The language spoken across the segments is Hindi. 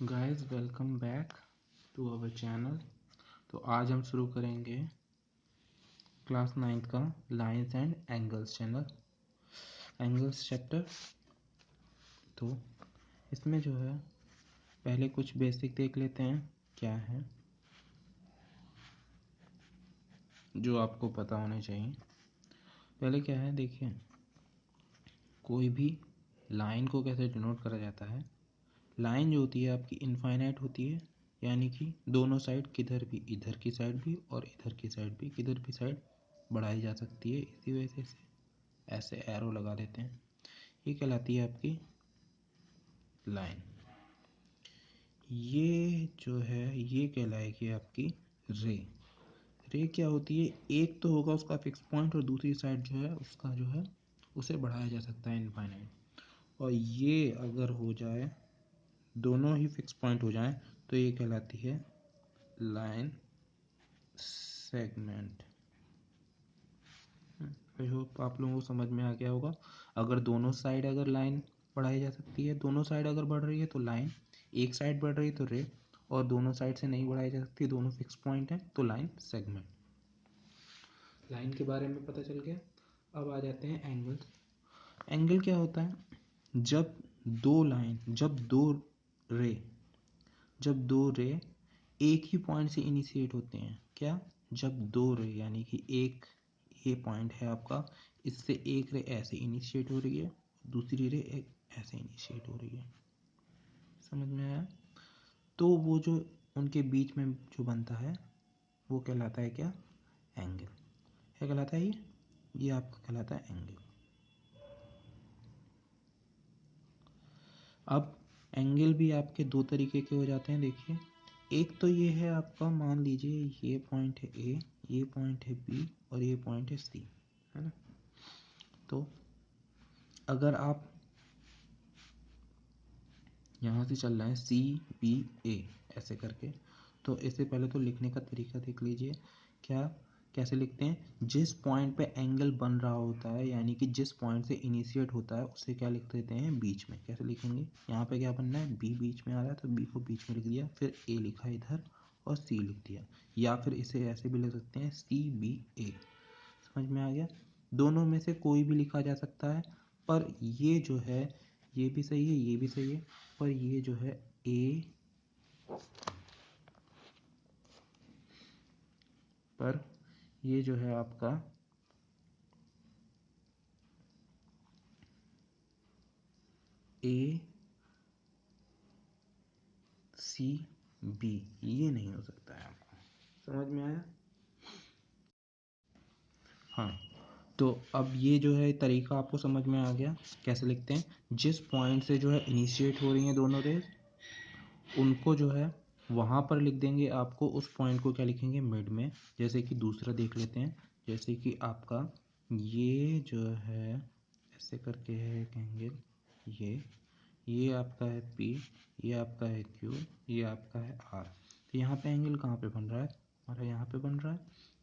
Guys welcome back to our channel. तो आज हम शुरू करेंगे क्लास 9th का लाइंस एंड एंगल्स चैप्टर। तो इसमें जो है पहले कुछ बेसिक देख लेते हैं क्या है जो आपको पता होने चाहिए। पहले क्या है देखिए, कोई भी लाइन को कैसे डिनोट करा जाता है। लाइन जो होती है आपकी इनफाइनाइट होती है, यानी कि दोनों साइड किधर भी, इधर की साइड भी और इधर की साइड भी, किधर भी साइड बढ़ाई जा सकती है। इसी वजह से ऐसे एरो लगा देते हैं। ये कहलाती है आपकी लाइन। ये जो है ये कहलाएगी आपकी रे। रे क्या होती है, एक तो होगा उसका फिक्स पॉइंट और दूसरी साइड जो है उसका जो है उसे बढ़ाया जा सकता है इनफाइनाइट। और ये अगर हो जाए, दोनों ही फिक्स पॉइंट हो जाए, तो ये कहलाती है लाइन सेगमेंट। आई होप आप लोगों को समझ में आ गया होगा। अगर दोनों साइड अगर लाइन बढ़ाई जा सकती है, दोनों साइड अगर बढ़ रही है तो लाइन, एक साइड बढ़ रही है तो रे, और दोनों साइड से नहीं बढ़ाई जा सकती, दोनों फिक्स पॉइंट है तो लाइन सेगमेंट। लाइन के बारे में पता चल गया। अब आ जाते हैं एंगल। एंगल क्या होता है, जब दो रे एक ही पॉइंट से इनिशिएट होते हैं। क्या, जब दो रे, यानी कि एक ये पॉइंट है आपका, इससे एक रे ऐसे इनिशिएट हो रही है, दूसरी रे एक ऐसे इनिशिएट हो रही है। समझ में आया? तो वो जो उनके बीच में जो बनता है वो कहलाता है क्या, एंगल। क्या कहलाता है ये आपका कहलाता है एंगल। अब एंगल भी आपके दो तरीके के हो जाते हैं। देखिए, एक तो ये है आपका, मान लीजिए ये पॉइंट है ए, ये पॉइंट है बी और ये पॉइंट है सी, है ना। तो अगर आप यहाँ से चल रहे हैं सी बी ए ऐसे करके, तो इससे पहले तो लिखने का तरीका देख लीजिए। क्या, कैसे लिखते हैं, जिस पॉइंट पे एंगल बन रहा होता है, यानी कि जिस पॉइंट से इनिशिएट होता है उसे क्या लिख देते हैं, बीच में। कैसे लिखेंगे, यहाँ पे क्या बनना है, बी बीच में आ रहा है तो बी को बीच में लिख दिया, फिर ए लिखा इधर और सी लिख दिया, या फिर इसे ऐसे भी लिख सकते हैं सी बी ए। समझ में आ गया? दोनों में से कोई भी लिखा जा सकता है, पर ये जो है ये भी सही है, ये भी सही है, पर ये जो है ए, पर ये जो है आपका ए सी बी, ये नहीं हो सकता है। आपको समझ में आया? हाँ, तो अब ये जो है तरीका आपको समझ में आ गया। कैसे लिखते हैं, जिस पॉइंट से जो है इनिशिएट हो रही हैं दोनों रेज, उनको जो है वहाँ पर लिख देंगे। आपको उस पॉइंट को क्या लिखेंगे, मिड में। जैसे कि दूसरा देख लेते हैं, जैसे कि आपका ये जो है ऐसे करके है एक एंगल, ये आपका है P, ये आपका है Q, ये आपका है R। तो यहाँ पे एंगल कहाँ पे बन रहा है, हमारा यहाँ पे बन रहा है।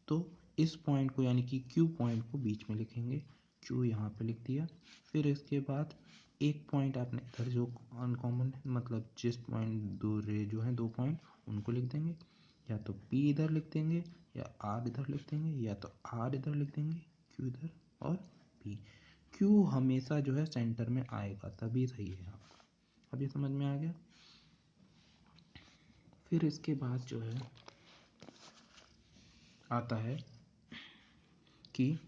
तो इस पॉइंट को, यानी कि Q पॉइंट को बीच में लिखेंगे, Q यहाँ पे लिख दिया। फिर इसके बाद एक पॉइंट आपने इधर जो अनकॉमन है, मतलब जिस पॉइंट दो रे जो हैं, दो पॉइंट उनको लिख देंगे। या तो P इधर लिख देंगे, या R इधर लिख देंगे, या तो R इधर लिख देंगे, Q इधर और P। Q हमेशा जो है सेंटर में आएगा, तभी सही है आपका। अब ये समझ में आ गया। फिर इसके बाद जो है आता है कि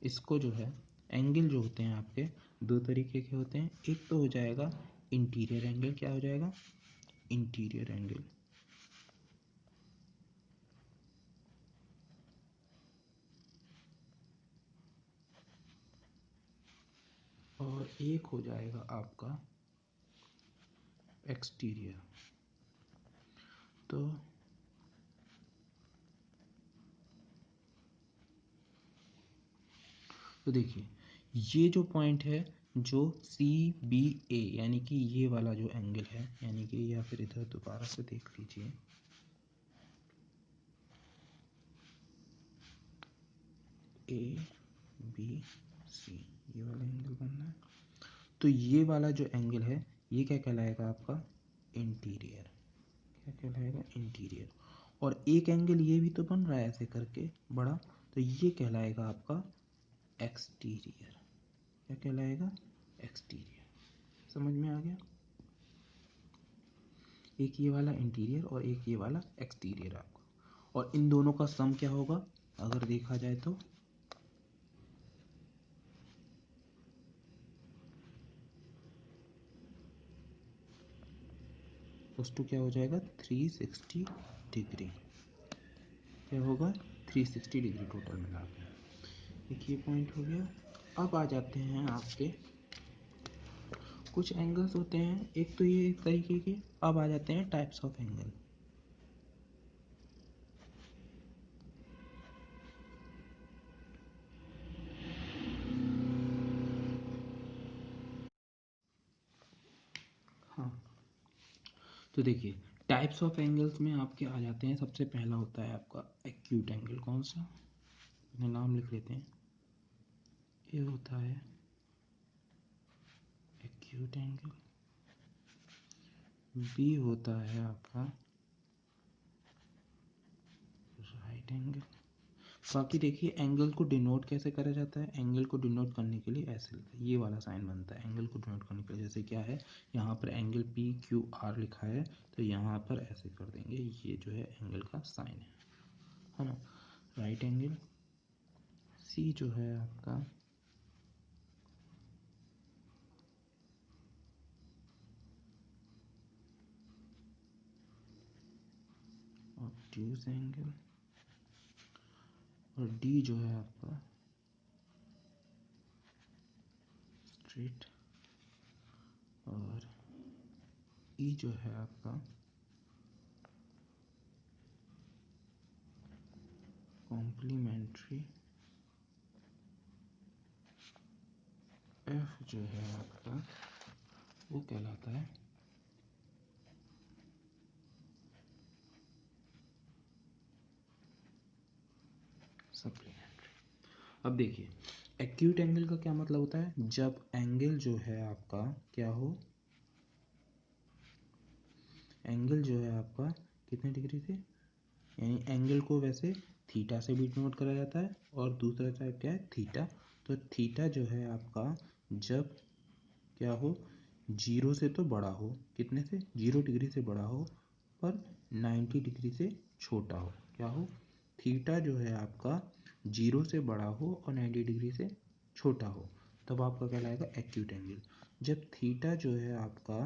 इसको जो है एंगल जो होते हैं आपके दो तरीके के होते हैं। एक तो हो जाएगा इंटीरियर एंगल। क्या हो जाएगा, इंटीरियर एंगल। और एक हो जाएगा आपका एक्सटीरियर। तो देखिए, ये जो पॉइंट है जो सी बी ए, यानी कि ये वाला जो एंगल है, यानी कि, या फिर इधर दोबारा से देख लीजिए, ए बी सी, ये वाला एंगल बनना है। तो ये वाला जो एंगल है ये क्या कहलाएगा आपका? इंटीरियर। क्या कहलाएगा? इंटीरियर। और एक एंगल ये भी तो बन रहा है ऐसे करके बड़ा, तो ये कहलाएगा आपका एक्सटीरियर। क्या कहलाएगा? एक्सटीरियर। समझ में आ गया? एक ये वाला इंटीरियर और एक ये वाला एक्सटीरियर आपका, और इन दोनों का सम क्या होगा अगर देखा जाए तो? उस टू क्या हो जाएगा? 360 डिग्री। क्या होगा? 360 डिग्री टोटल मिला के। एक ये पॉइंट हो गया। अब आ जाते हैं आपके कुछ एंगल्स होते हैं, एक तो ये एक तरीके के। अब आ जाते हैं टाइप्स ऑफ एंगल। हाँ, तो देखिए टाइप्स ऑफ एंगल्स में आपके आ जाते हैं। सबसे पहला होता है आपका एक्यूट एंगल। कौन सा? अपने नाम लिख लेते हैं। ये होता है एक्यूट एंगल। बी होता है आपका राइट एंगल। बाकी देखिए एंगल को डिनोट कैसे करा जाता है? एंगल को डिनोट करने के लिए ऐसे ये वाला साइन बनता है एंगल को डिनोट करने के लिए। जैसे क्या है, यहाँ पर एंगल पी क्यू आर लिखा है, तो यहाँ पर ऐसे कर देंगे, ये जो है एंगल का साइन है ना। Right angle. सी जो है आपका ऑब्ट्यूज एंगल, और डी जो है आपका स्ट्रेट, और ई जो है आपका कॉम्प्लीमेंट्री, एफ जो है आपका वो कहलाता है सप्लीमेंट्री। अब देखिए एक्यूट एंगल का क्या मतलब होता है? जब एंगल जो है आपका क्या हो, एंगल जो है आपका कितने डिग्री से, यानी एंगल को वैसे थीटा से भी डिनोट करा जाता है, और दूसरा टाइप क्या है? थीटा। तो थीटा जो है आपका जब क्या हो, जीरो से तो बड़ा हो, कितने से? 0 डिग्री से बड़ा हो, पर 90 डिग्री से छोटा हो। क्या हो? थीटा जो है आपका 0 से बड़ा हो और 90 डिग्री से छोटा हो, तब आपका कहलाएगा एक्यूट एंगल। जब थीटा जो है आपका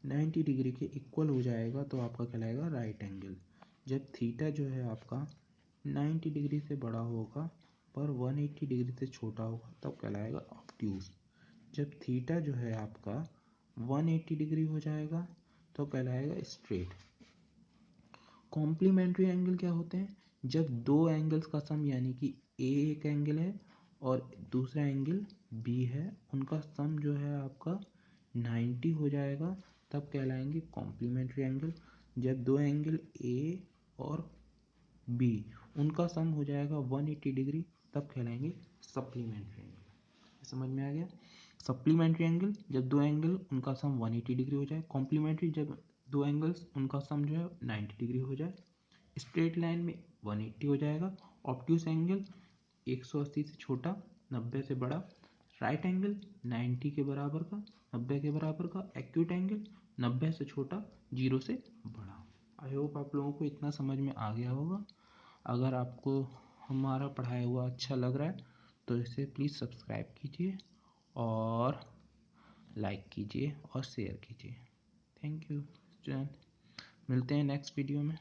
90 डिग्री के इक्वल हो जाएगा तो आपका कहलाएगा राइट एंगल। जब थीटा जो है आपका 90 डिग्री से बड़ा होगा पर 180 डिग्री से छोटा होगा तब कहलाएगा ऑब्ट्यूज। जब थीटा जो है आपका 180 डिग्री हो जाएगा तो कहलाएगा स्ट्रेट। कॉम्प्लीमेंट्री एंगल क्या होते हैं? जब दो एंगल्स का सम, यानी कि ए एक एंगल है और दूसरा एंगल बी है, उनका सम जो है आपका 90 हो जाएगा तब कहलाएंगे कॉम्प्लीमेंट्री एंगल। जब दो एंगल ए और बी उनका सम हो जाएगा 180 डिग्री तब कहलाएंगे सप्लीमेंट्री एंगल। समझ में आ गया? सप्लीमेंट्री एंगल जब दो एंगल उनका सम 180 डिग्री हो जाए। कॉम्प्लीमेंट्री जब दो एंगल्स उनका सम जो है 90 डिग्री हो जाए। स्ट्रेट लाइन में 180 हो जाएगा। ऑब्ट्यूस एंगल 180 से छोटा, 90 से बड़ा। राइट एंगल 90 के बराबर का, 90 के बराबर का। एक्यूट एंगल 90 से छोटा, 0 से बड़ा। आई होप आप लोगों को इतना समझ में आ गया होगा। अगर आपको हमारा पढ़ाया हुआ अच्छा लग रहा है तो इसे प्लीज़ सब्सक्राइब कीजिए और लाइक कीजिए और शेयर कीजिए। थैंक यू स्टूडेंट, मिलते हैं नेक्स्ट वीडियो में।